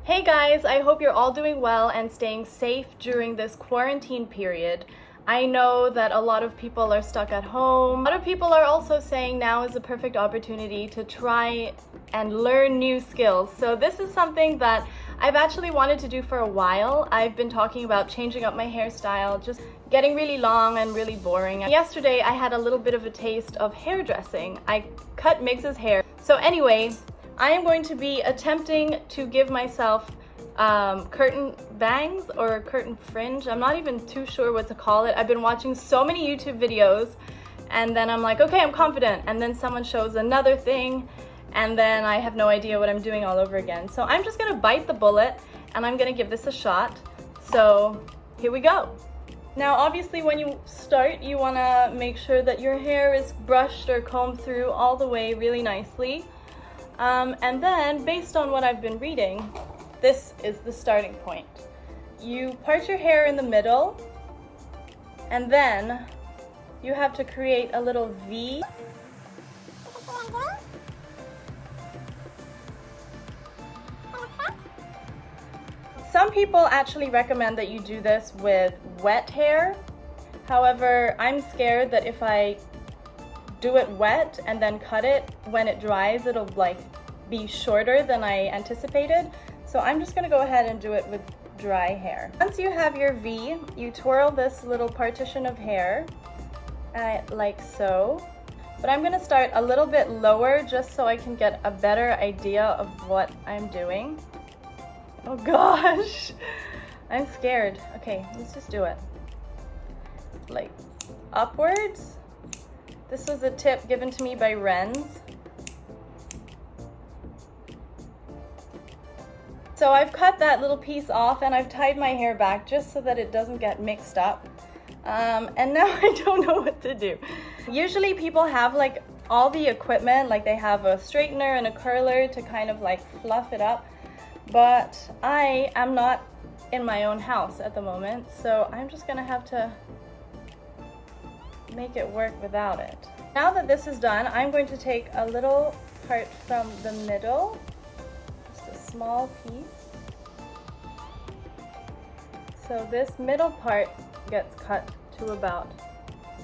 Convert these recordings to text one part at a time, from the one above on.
Hey guys, I hope you're all doing well and staying safe during this quarantine period. I know that a lot of people are stuck at home. A lot of people are also saying now is a perfect opportunity to try and learn new skills. So this is something that I've actually wanted to do for a while. I've been talking about changing up my hairstyle, just getting really long and really boring. Yesterday I had a little bit of a taste of hairdressing. I cut Miggs's hair. So anyway, I am going to be attempting to give myself curtain bangs or curtain fringe. I'm not even too sure what to call it. I've been watching so many YouTube videos and then I'm like, okay, I'm confident. And then someone shows another thing and then I have no idea what I'm doing all over again. So I'm just gonna bite the bullet and I'm gonna give this a shot. So here we go. Now, obviously when you start, you wanna make sure that your hair is brushed or combed through all the way really nicely. And then, based on what I've been reading, this is the starting point. You part your hair in the middle, and then you have to create a little V. Some people actually recommend that you do this with wet hair. However, I'm scared that if I do it wet and then cut it, when it dries it'll like be shorter than I anticipated. So I'm just gonna go ahead and do it with dry hair. Once you have your V, you twirl this little partition of hair like so. But I'm gonna start a little bit lower just so I can get a better idea of what I'm doing. Oh gosh, I'm scared. Okay, let's just do it. Like upwards. This was a tip given to me by Renz. So I've cut that little piece off and I've tied my hair back just so that it doesn't get mixed up. And now I don't know what to do. Usually people have like all the equipment, like they have a straightener and a curler to kind of like fluff it up. But I am not in my own house at the moment, so I'm just gonna have to make it work without it. Now that this is done, I'm going to take a little part from the middle, just a small piece. So this middle part gets cut to about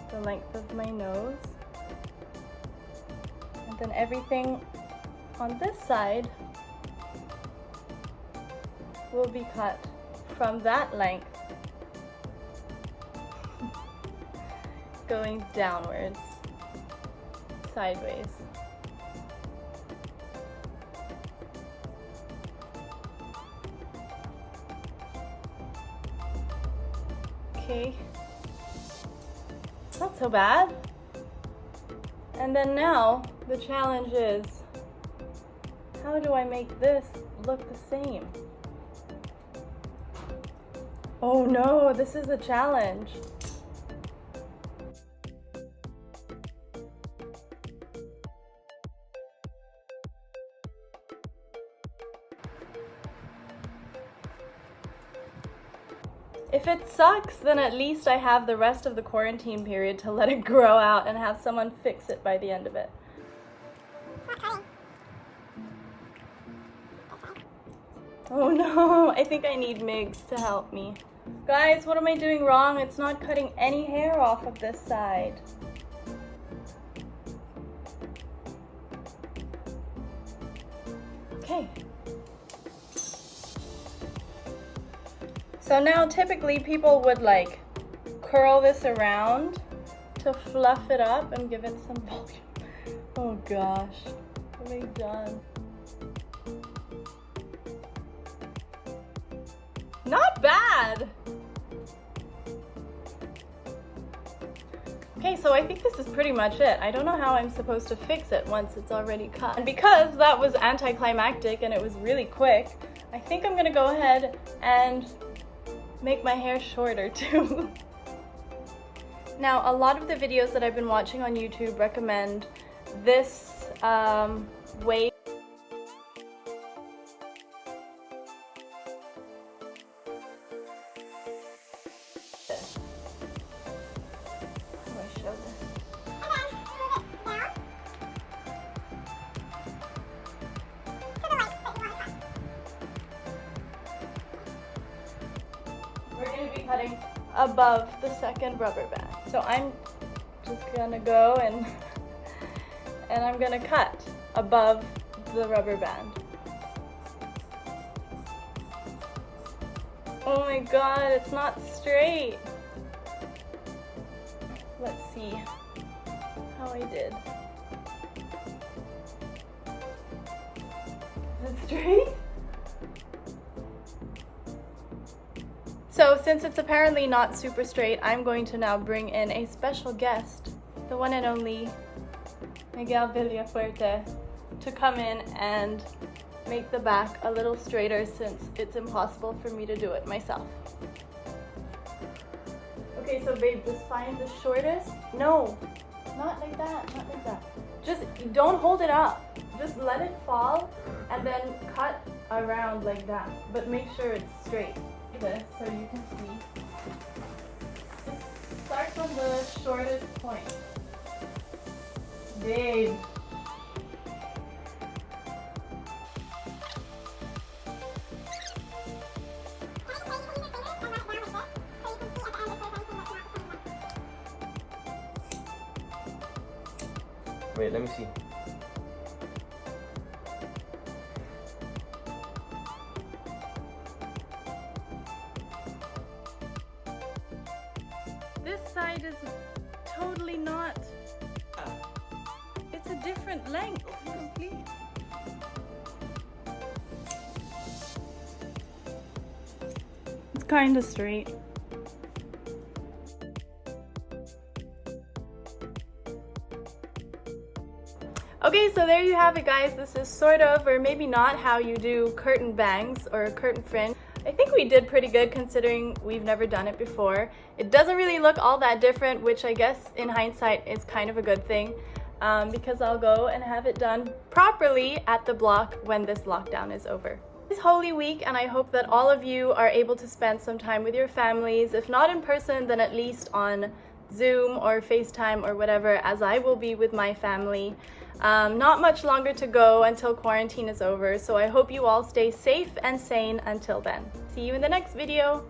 the length of my nose. And then everything on this side will be cut from that length going downwards, sideways. Okay, it's not so bad. And then now the challenge is, how do I make this look the same? Oh no, this is a challenge. If it sucks, then at least I have the rest of the quarantine period to let it grow out and have someone fix it by the end of it. Oh no, I think I need Miggs to help me. Guys, what am I doing wrong? It's not cutting any hair off of this side. Okay. So now typically people would like curl this around to fluff it up and give it some volume. Oh gosh, what have I done? Not bad! Okay, so I think this is pretty much it. I don't know how I'm supposed to fix it once it's already cut. And because that was anticlimactic and it was really quick, I think I'm gonna go ahead and make my hair shorter too. Now, a lot of the videos that I've been watching on YouTube recommend this way. How do I show this? to be cutting above the second rubber band. So I'm just gonna go and I'm gonna cut above the rubber band. Oh my god, it's not straight. Let's see how I did. Is it straight? So since it's apparently not super straight, I'm going to now bring in a special guest, the one and only Miguel Villafuerte, to come in and make the back a little straighter since it's impossible for me to do it myself. Okay, so babe, just find the shortest. No, not like that, not like that. Just don't hold it up. Just let it fall and then cut around like that. But make sure it's straight. This so you can see. Just start from the shortest point. Babe. Wait, let me see. This side is totally not. It's a different length. Complete. It's kind of straight. Okay, so there you have it, guys. This is sort of, or maybe not, how you do curtain bangs or curtain fringe. I think we did pretty good considering we've never done it before. It doesn't really look all that different, which I guess in hindsight is kind of a good thing, because I'll go and have it done properly at the block when this lockdown is over. It's Holy Week, and I hope that all of you are able to spend some time with your families, if not in person, then at least on Zoom or FaceTime or whatever, as I will be with my family. Not much longer to go until quarantine is over, so I hope you all stay safe and sane until then. See you in the next video.